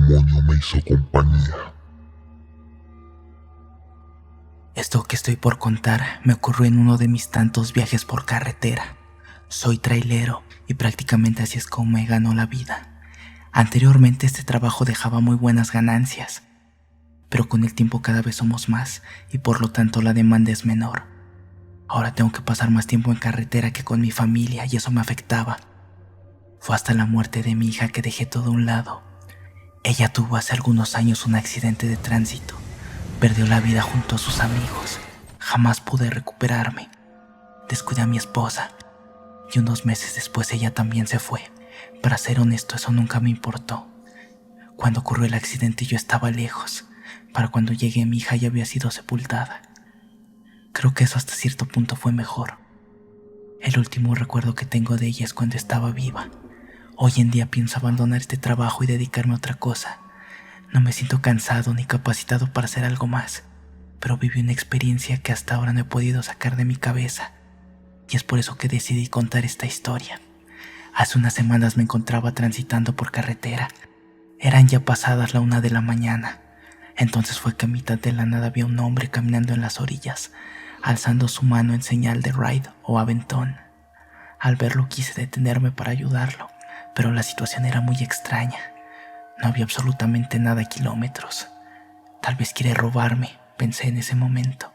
demonio me hizo compañía. Esto que estoy por contar me ocurrió en uno de mis tantos viajes por carretera. Soy trailero y prácticamente así es como me ganó la vida. Anteriormente este trabajo dejaba muy buenas ganancias, pero con el tiempo cada vez somos más y por lo tanto la demanda es menor. Ahora tengo que pasar más tiempo en carretera que con mi familia y eso me afectaba. Fue hasta la muerte de mi hija que dejé todo a un lado. Ella tuvo hace algunos años un accidente de tránsito. Perdió la vida junto a sus amigos. Jamás pude recuperarme. Descuidé a mi esposa y unos meses después ella también se fue. Para ser honesto, eso nunca me importó. Cuando ocurrió el accidente yo estaba lejos. Para cuando llegué mi hija ya había sido sepultada. Creo que eso hasta cierto punto fue mejor. El último recuerdo que tengo de ella es cuando estaba viva. Hoy en día pienso abandonar este trabajo y dedicarme a otra cosa. No me siento cansado ni capacitado para hacer algo más, pero viví una experiencia que hasta ahora no he podido sacar de mi cabeza. Y es por eso que decidí contar esta historia. Hace unas semanas me encontraba transitando por carretera. Eran ya pasadas la 1 de la mañana. Entonces fue que a mitad de la nada vi a un hombre caminando en las orillas, alzando su mano en señal de ride o aventón. Al verlo quise detenerme para ayudarlo, pero la situación era muy extraña. No había absolutamente nada a kilómetros. Tal vez quiere robarme, pensé en ese momento.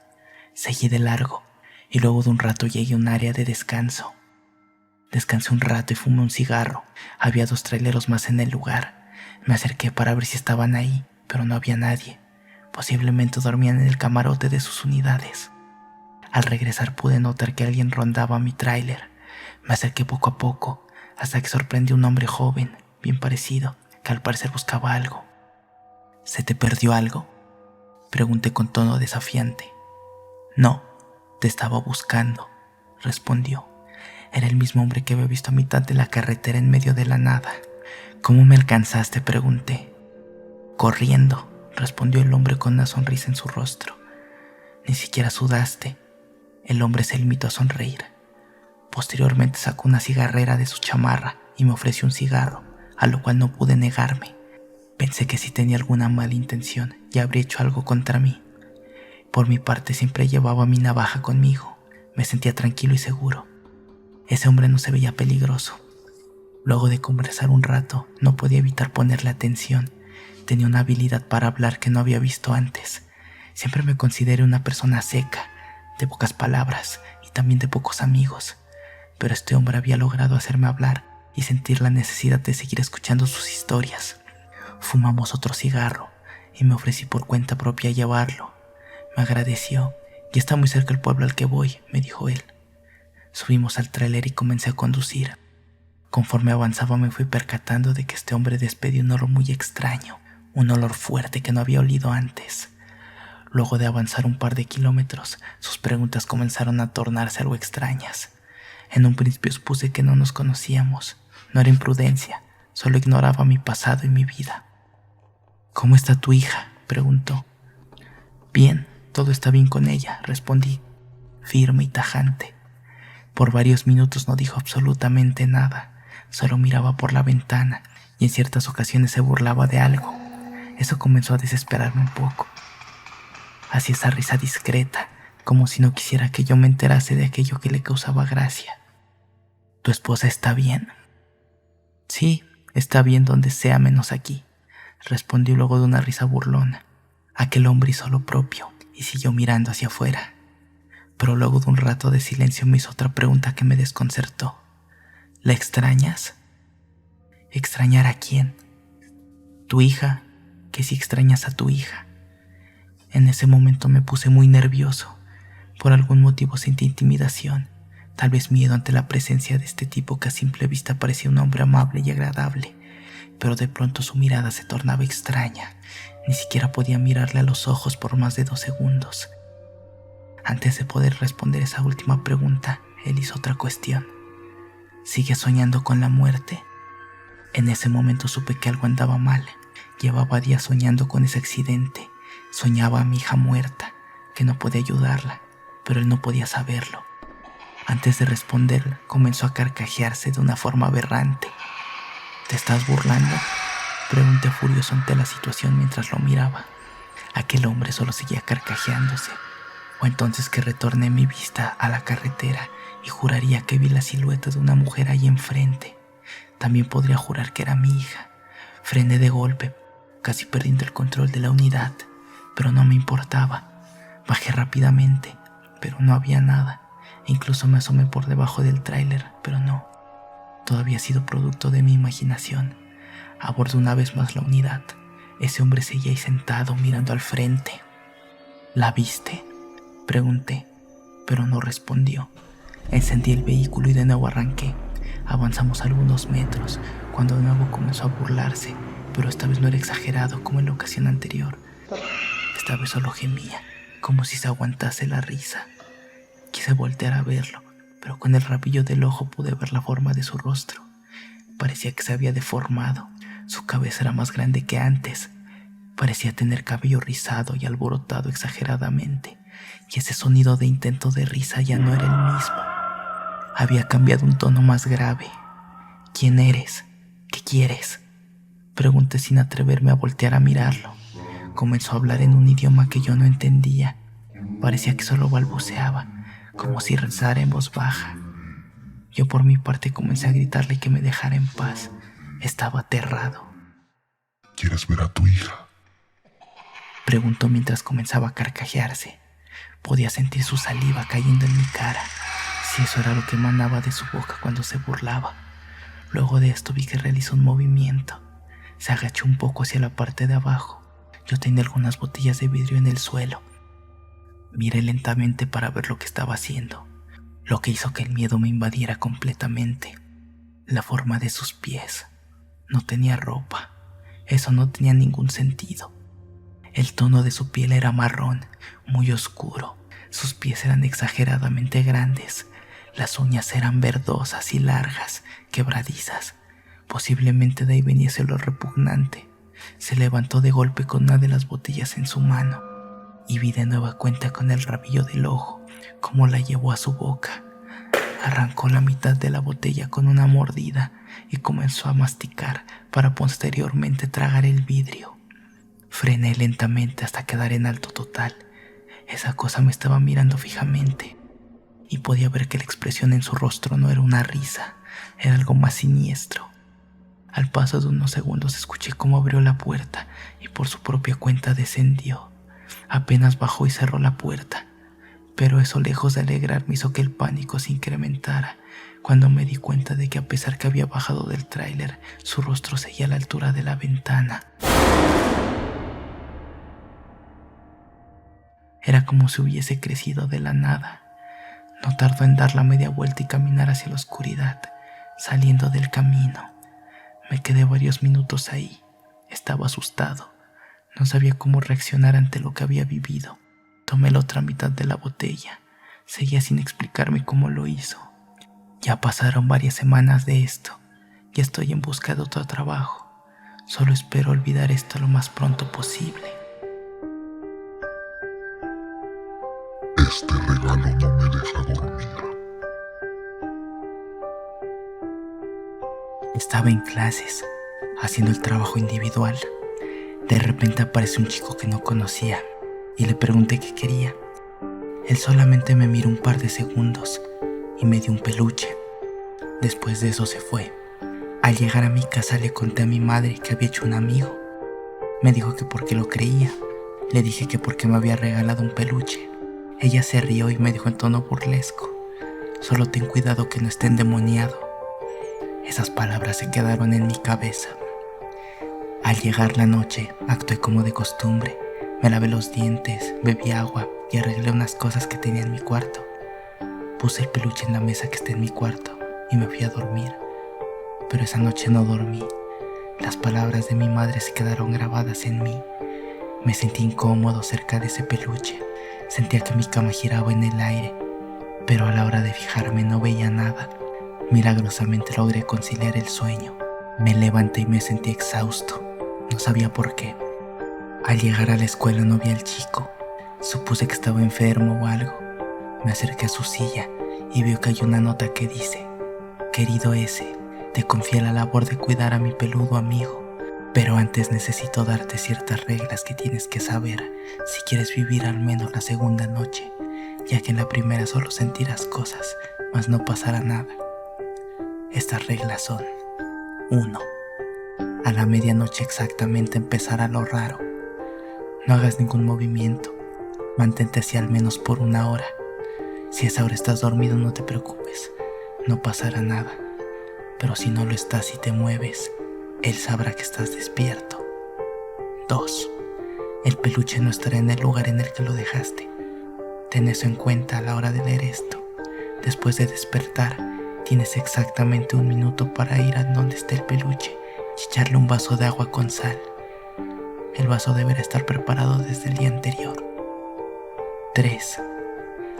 Seguí de largo y luego de un rato llegué a un área de descanso. Descansé un rato y fumé un cigarro. Había 2 traileros más en el lugar. Me acerqué para ver si estaban ahí, pero no había nadie. Posiblemente dormían en el camarote de sus unidades. Al regresar pude notar que alguien rondaba mi tráiler. Me acerqué poco a poco, hasta que sorprendí a un hombre joven, bien parecido, que al parecer buscaba algo. ¿Se te perdió algo?, pregunté con tono desafiante. No, te estaba buscando, respondió. Era el mismo hombre que había visto a mitad de la carretera en medio de la nada. ¿Cómo me alcanzaste?, pregunté. Corriendo, respondió el hombre con una sonrisa en su rostro. Ni siquiera sudaste. El hombre se limitó a sonreír. Posteriormente sacó una cigarrera de su chamarra y me ofreció un cigarro, a lo cual no pude negarme. Pensé que si tenía alguna mala intención ya habría hecho algo contra mí. Por mi parte siempre llevaba mi navaja conmigo. Me sentía tranquilo y seguro. Ese hombre no se veía peligroso. Luego de conversar un rato, no podía evitar ponerle atención. Tenía una habilidad para hablar que no había visto antes. Siempre me consideré una persona seca, de pocas palabras y también de pocos amigos. Pero este hombre había logrado hacerme hablar y sentir la necesidad de seguir escuchando sus historias. Fumamos otro cigarro y me ofrecí por cuenta propia llevarlo. Me agradeció. Ya está muy cerca el pueblo al que voy, me dijo él. Subimos al tráiler y comencé a conducir. Conforme avanzaba me fui percatando de que este hombre despedía un olor muy extraño, un olor fuerte que no había olido antes. Luego de avanzar un par de kilómetros, sus preguntas comenzaron a tornarse algo extrañas. En un principio supuse que no nos conocíamos. No era imprudencia, solo ignoraba mi pasado y mi vida. ¿Cómo está tu hija?, preguntó. Bien, todo está bien con ella, respondí, firme y tajante. Por varios minutos no dijo absolutamente nada, solo miraba por la ventana y en ciertas ocasiones se burlaba de algo. Eso comenzó a desesperarme un poco. Hacía esa risa discreta, como si no quisiera que yo me enterase de aquello que le causaba gracia. ¿Tu esposa está bien? Sí, está bien donde sea menos aquí, respondió luego de una risa burlona. Aquel hombre hizo lo propio y siguió mirando hacia afuera. Pero luego de un rato de silencio me hizo otra pregunta que me desconcertó. ¿La extrañas? ¿Extrañar a quién? Tu hija, que si extrañas a tu hija. En ese momento me puse muy nervioso. Por algún motivo sentí intimidación, tal vez miedo ante la presencia de este tipo que a simple vista parecía un hombre amable y agradable, pero de pronto su mirada se tornaba extraña. Ni siquiera podía mirarle a los ojos por más de 2 segundos. Antes de poder responder esa última pregunta, él hizo otra cuestión. ¿Sigues soñando con la muerte? En ese momento supe que algo andaba mal. Llevaba días soñando con ese accidente. Soñaba a mi hija muerta, que no podía ayudarla, pero él no podía saberlo. Antes de responder, comenzó a carcajearse de una forma aberrante. ¿Te estás burlando?, Pregunté furioso ante la situación mientras lo miraba. Aquel hombre solo seguía carcajeándose. Fue entonces que retorné mi vista a la carretera y juraría que vi la silueta de una mujer ahí enfrente. También podría jurar que era mi hija. Frené de golpe, casi perdiendo el control de la unidad, pero no me importaba. Bajé rápidamente, pero no había nada. Incluso me asomé por debajo del tráiler, pero no. Todo había sido producto de mi imaginación. Abordé una vez más la unidad. Ese hombre seguía ahí sentado mirando al frente. ¿La viste?, pregunté, pero no respondió. Encendí el vehículo y de nuevo arranqué. Avanzamos algunos metros, cuando de nuevo comenzó a burlarse, pero esta vez no era exagerado como en la ocasión anterior. Esta vez solo gemía, como si se aguantase la risa. Quise voltear a verlo, pero con el rabillo del ojo pude ver la forma de su rostro. Parecía que se había deformado. Su cabeza era más grande que antes. Parecía tener cabello rizado y alborotado exageradamente, y ese sonido de intento de risa ya no era el mismo. Había cambiado un tono más grave. ¿Quién eres? ¿Qué quieres?, pregunté sin atreverme a voltear a mirarlo. Comenzó a hablar en un idioma que yo no entendía. Parecía que solo balbuceaba, como si rezara en voz baja. Yo por mi parte comencé a gritarle que me dejara en paz. Estaba aterrado. ¿Quieres ver a tu hija?, preguntó mientras comenzaba a carcajearse. Podía sentir su saliva cayendo en mi cara, si eso era lo que emanaba de su boca cuando se burlaba. Luego de esto vi que realizó un movimiento. Se agachó un poco hacia la parte de abajo. Yo tenía algunas botellas de vidrio en el suelo. Miré lentamente para ver lo que estaba haciendo, lo que hizo que el miedo me invadiera completamente. La forma de sus pies. No tenía ropa. Eso no tenía ningún sentido. El tono de su piel era marrón, muy oscuro. Sus pies eran exageradamente grandes. Las uñas eran verdosas y largas, quebradizas. Posiblemente de ahí venía ese olor repugnante. Se levantó de golpe con una de las botellas en su mano, y vi de nueva cuenta con el rabillo del ojo cómo la llevó a su boca. Arrancó la mitad de la botella con una mordida y comenzó a masticar para posteriormente tragar el vidrio. Frené lentamente hasta quedar en alto total. Esa cosa me estaba mirando fijamente y podía ver que la expresión en su rostro no era una risa, era algo más siniestro. Al paso de unos segundos escuché cómo abrió la puerta y por su propia cuenta descendió. Apenas bajó y cerró la puerta, pero eso, lejos de alegrarme, hizo que el pánico se incrementara cuando me di cuenta de que, a pesar que había bajado del tráiler, su rostro seguía a la altura de la ventana. Era como si hubiese crecido de la nada. No tardó en dar la media vuelta y caminar hacia la oscuridad, saliendo del camino. Me quedé varios minutos ahí. Estaba asustado. No sabía cómo reaccionar ante lo que había vivido. Tomé la otra mitad de la botella. Seguía sin explicarme cómo lo hizo. Ya pasaron varias semanas de esto. Ya estoy en busca de otro trabajo. Solo espero olvidar esto lo más pronto posible. Este regalo no me deja dormir. Estaba en clases, haciendo el trabajo individual. De repente apareció un chico que no conocía y le pregunté qué quería. Él solamente me miró un par de segundos y me dio un peluche. Después de eso se fue. Al llegar a mi casa le conté a mi madre que había hecho un amigo. Me dijo que por qué lo creía. Le dije que porque me había regalado un peluche. Ella se rió y me dijo en tono burlesco: solo ten cuidado que no esté endemoniado. Esas palabras se quedaron en mi cabeza. Al llegar la noche, actué como de costumbre. Me lavé los dientes, bebí agua y arreglé unas cosas que tenía en mi cuarto. Puse el peluche en la mesa que está en mi cuarto y me fui a dormir. Pero esa noche no dormí. Las palabras de mi madre se quedaron grabadas en mí. Me sentí incómodo cerca de ese peluche. Sentía que mi cama giraba en el aire, pero a la hora de fijarme no veía nada. Milagrosamente logré conciliar el sueño. Me levanté y me sentí exhausto. No sabía por qué. Al llegar a la escuela no vi al chico. Supuse que estaba enfermo o algo. Me acerqué a su silla y veo que hay una nota que dice: querido S, te confié la labor de cuidar a mi peludo amigo. Pero antes necesito darte ciertas reglas que tienes que saber si quieres vivir al menos la segunda noche, ya que en la primera solo sentirás cosas, mas no pasará nada. Estas reglas son: 1. A la medianoche exactamente empezará lo raro. No hagas ningún movimiento, mantente así al menos por 1 hora. Si a esa hora estás dormido, no te preocupes, no pasará nada. Pero si no lo estás y te mueves, él sabrá que estás despierto. 2. El peluche no estará en el lugar en el que lo dejaste. Ten eso en cuenta a la hora de leer esto. Después de despertar, tienes exactamente 1 minuto para ir a donde esté el peluche y echarle un vaso de agua con sal. El vaso deberá estar preparado desde el día anterior. 3.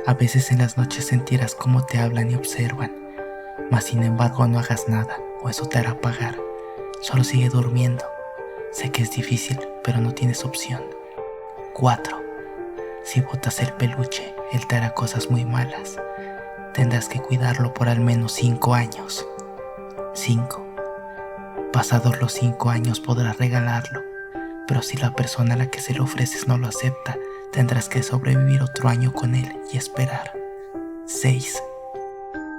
A veces en las noches sentirás cómo te hablan y observan, mas sin embargo no hagas nada o eso te hará pagar. Solo sigue durmiendo. Sé que es difícil, pero no tienes opción. 4. Si botas el peluche, él te hará cosas muy malas. Tendrás que cuidarlo por al menos 5 años. 5. Pasados los 5 años podrás regalarlo, pero si la persona a la que se lo ofreces no lo acepta, tendrás que sobrevivir otro año con él y esperar. 6.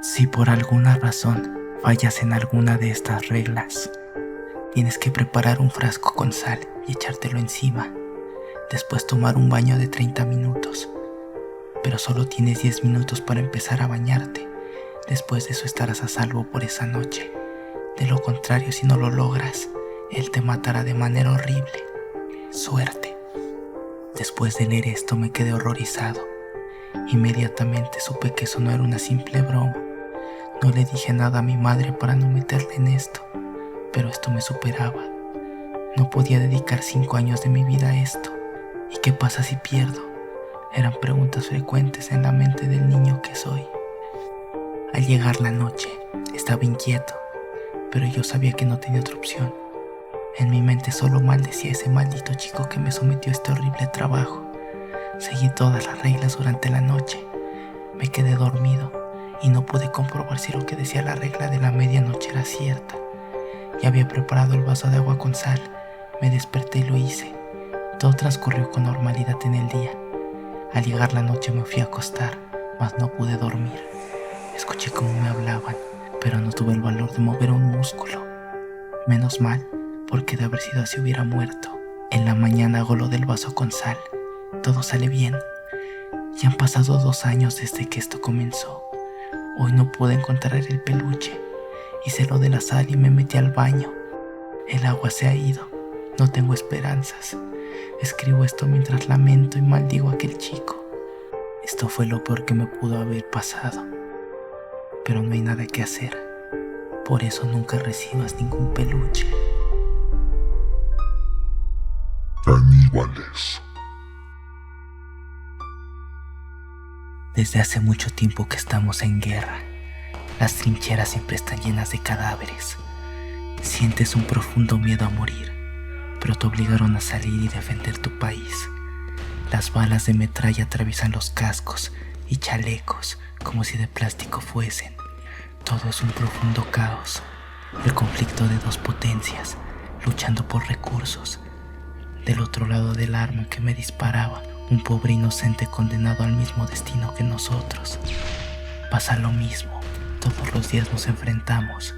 Si por alguna razón fallas en alguna de estas reglas, tienes que preparar un frasco con sal y echártelo encima. Después tomar un baño de 30 minutos. Pero solo tienes 10 minutos para empezar a bañarte. Después de eso estarás a salvo por esa noche. De lo contrario, si no lo logras, él te matará de manera horrible. Suerte. Después de leer esto me quedé horrorizado. Inmediatamente supe que eso no era una simple broma. No le dije nada a mi madre para no meterle en esto, pero esto me superaba. No podía dedicar 5 años de mi vida a esto. ¿Y qué pasa si pierdo? Eran preguntas frecuentes en la mente del niño que soy. Al llegar la noche, estaba inquieto, pero yo sabía que no tenía otra opción. En mi mente solo maldecía a ese maldito chico que me sometió a este horrible trabajo. Seguí todas las reglas durante la noche. Me quedé dormido y no pude comprobar si lo que decía la regla de la medianoche era cierta. Ya había preparado el vaso de agua con sal. Me desperté y lo hice. Todo transcurrió con normalidad en el día. Al llegar la noche me fui a acostar, mas no pude dormir. Escuché cómo me hablaban, pero no tuve el valor de mover un músculo. Menos mal, porque de haber sido así hubiera muerto. En la mañana hago lo del vaso con sal. Todo sale bien. Ya han pasado 2 años desde que esto comenzó. Hoy no pude encontrar el peluche. Hice lo de la sal y me metí al baño. El agua se ha ido. No tengo esperanzas. Escribo esto mientras lamento y maldigo a aquel chico. Esto fue lo peor que me pudo haber pasado. Pero no hay nada que hacer. Por eso nunca recibas ningún peluche. Caníbales. Desde hace mucho tiempo que estamos en guerra. Las trincheras siempre están llenas de cadáveres. Sientes un profundo miedo a morir, pero te obligaron a salir y defender tu país. Las balas de metralla atraviesan los cascos y chalecos como si de plástico fuesen. Todo es un profundo caos. El conflicto de 2 potencias, luchando por recursos. Del otro lado del arma que me disparaba, un pobre inocente condenado al mismo destino que nosotros. Pasa lo mismo. Todos los días nos enfrentamos.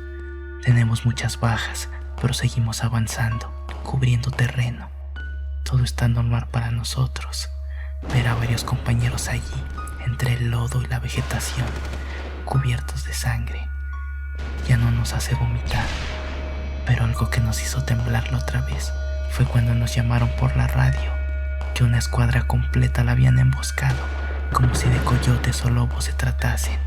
Tenemos muchas bajas, pero seguimos avanzando, cubriendo terreno. Todo está normal para nosotros. Ver a varios compañeros allí, entre el lodo y la vegetación, cubiertos de sangre, ya no nos hace vomitar. Pero algo que nos hizo temblar la otra vez fue cuando nos llamaron por la radio que una escuadra completa la habían emboscado, como si de coyotes o lobos se tratasen.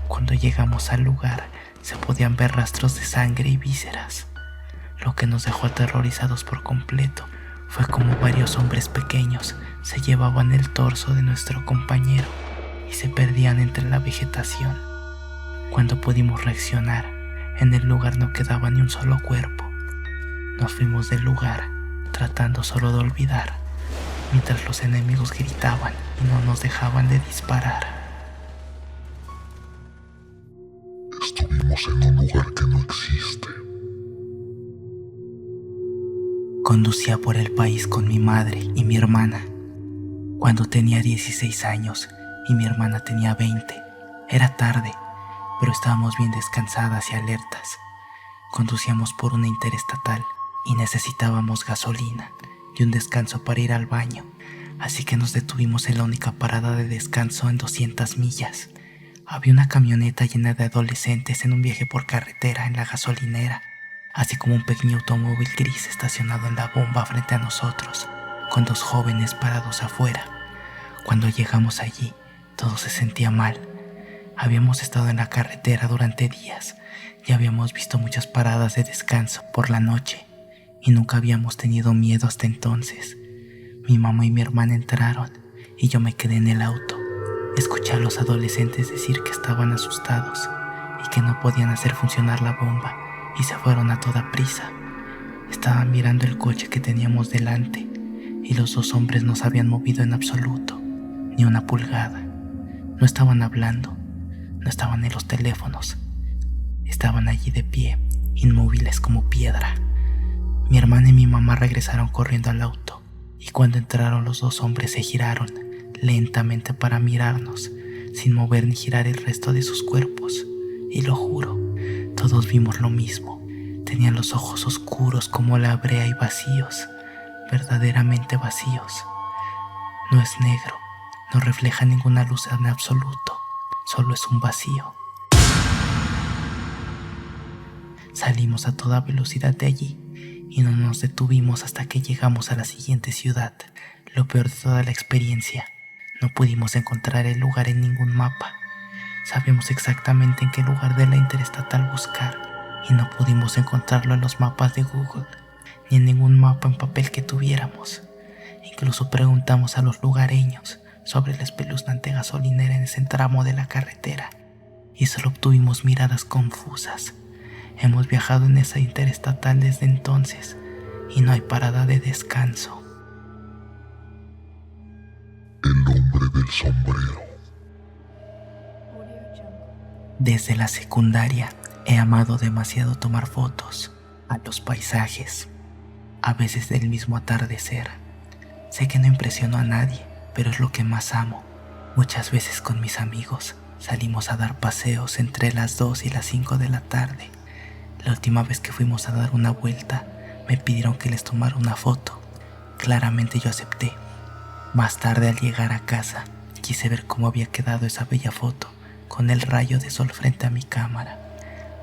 Cuando llegamos al lugar, se podían ver rastros de sangre y vísceras. Lo que nos dejó aterrorizados por completo fue como varios hombres pequeños se llevaban el torso de nuestro compañero y se perdían entre la vegetación. Cuando pudimos reaccionar, en el lugar no quedaba ni un solo cuerpo. Nos fuimos del lugar, tratando solo de olvidar, mientras los enemigos gritaban y no nos dejaban de disparar. Estuvimos en un lugar que no existe. Conducía por el país con mi madre y mi hermana. Cuando tenía 16 años y mi hermana tenía 20, era tarde, pero estábamos bien descansadas y alertas. Conducíamos por una interestatal y necesitábamos gasolina y un descanso para ir al baño, así que nos detuvimos en la única parada de descanso en 200 millas. Había una camioneta llena de adolescentes en un viaje por carretera en la gasolinera, así como un pequeño automóvil gris estacionado en la bomba frente a nosotros, con 2 jóvenes parados afuera. Cuando llegamos allí, todo se sentía mal. Habíamos estado en la carretera durante días y habíamos visto muchas paradas de descanso por la noche y nunca habíamos tenido miedo hasta entonces. Mi mamá y mi hermana entraron y yo me quedé en el auto. Escuché a los adolescentes decir que estaban asustados y que no podían hacer funcionar la bomba y se fueron a toda prisa. Estaban mirando el coche que teníamos delante y los 2 hombres no se habían movido en absoluto, ni una pulgada. No estaban hablando, no estaban en los teléfonos. Estaban allí de pie, inmóviles como piedra. Mi hermana y mi mamá regresaron corriendo al auto y cuando entraron los 2 hombres se giraron lentamente para mirarnos, sin mover ni girar el resto de sus cuerpos. Y lo juro, todos vimos lo mismo. Tenían los ojos oscuros como la brea y vacíos, verdaderamente vacíos. No es negro, no refleja ninguna luz en absoluto, solo es un vacío. Salimos a toda velocidad de allí y no nos detuvimos hasta que llegamos a la siguiente ciudad. Lo peor de toda la experiencia, no pudimos encontrar el lugar en ningún mapa. Sabíamos exactamente en qué lugar de la interestatal buscar y no pudimos encontrarlo en los mapas de Google, ni en ningún mapa en papel que tuviéramos. Incluso preguntamos a los lugareños sobre la espeluznante gasolinera en ese tramo de la carretera y solo obtuvimos miradas confusas. Hemos viajado en esa interestatal desde entonces y no hay parada de descanso. El hombre del sombrero. Desde la secundaria he amado demasiado tomar fotos a los paisajes, a veces del mismo atardecer. Sé que no impresiono a nadie, pero es lo que más amo. Muchas veces con mis amigos salimos a dar paseos entre las 2 y las 5 de la tarde. La última vez que fuimos a dar una vuelta, me pidieron que les tomara una foto. Claramente yo acepté. Más tarde, al llegar a casa, quise ver cómo había quedado esa bella foto, con el rayo de sol frente a mi cámara.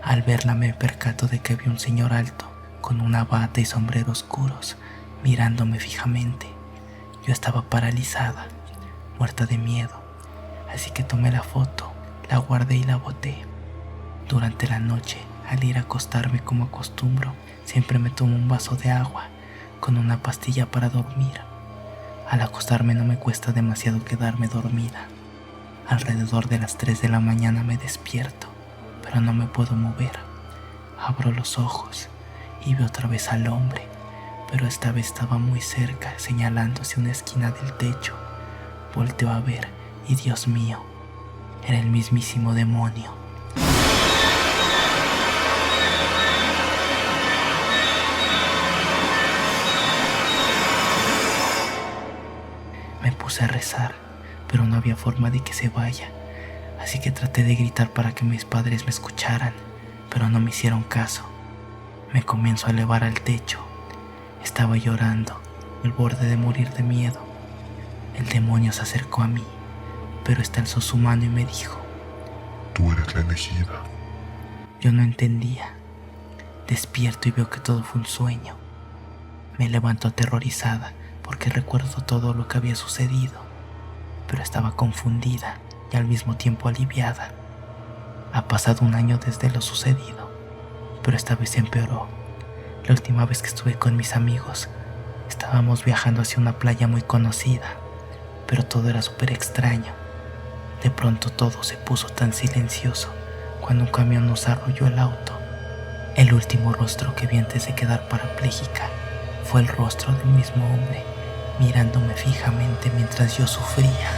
Al verla me percato de que había un señor alto, con una bata y sombrero oscuros, mirándome fijamente. Yo estaba paralizada, muerta de miedo, así que tomé la foto, la guardé y la boté. Durante la noche, al ir a acostarme como acostumbro, siempre me tomo un vaso de agua con una pastilla para dormir. Al acostarme no me cuesta demasiado quedarme dormida. Alrededor de las 3 de la mañana me despierto, pero no me puedo mover. Abro los ojos y veo otra vez al hombre, pero esta vez estaba muy cerca, señalando hacia una esquina del techo. Volteo a ver y Dios mío, era el mismísimo demonio. Me puse a rezar, pero no había forma de que se vaya, así que traté de gritar para que mis padres me escucharan, pero no me hicieron caso. Me comienzo a elevar al techo. Estaba llorando, al borde de morir de miedo. El demonio se acercó a mí, pero alzó su mano y me dijo: Tú eres la elegida. Yo no entendía. Despierto y veo que todo fue un sueño. Me levanto aterrorizada porque recuerdo todo lo que había sucedido, pero estaba confundida y al mismo tiempo aliviada. Ha pasado un año desde lo sucedido, pero esta vez empeoró. La última vez que estuve con mis amigos, estábamos viajando hacia una playa muy conocida, pero todo era súper extraño. De pronto todo se puso tan silencioso cuando un camión nos arrolló el auto. El último rostro que vi antes de quedar parapléjica fue el rostro del mismo hombre, mirándome fijamente mientras yo sufría.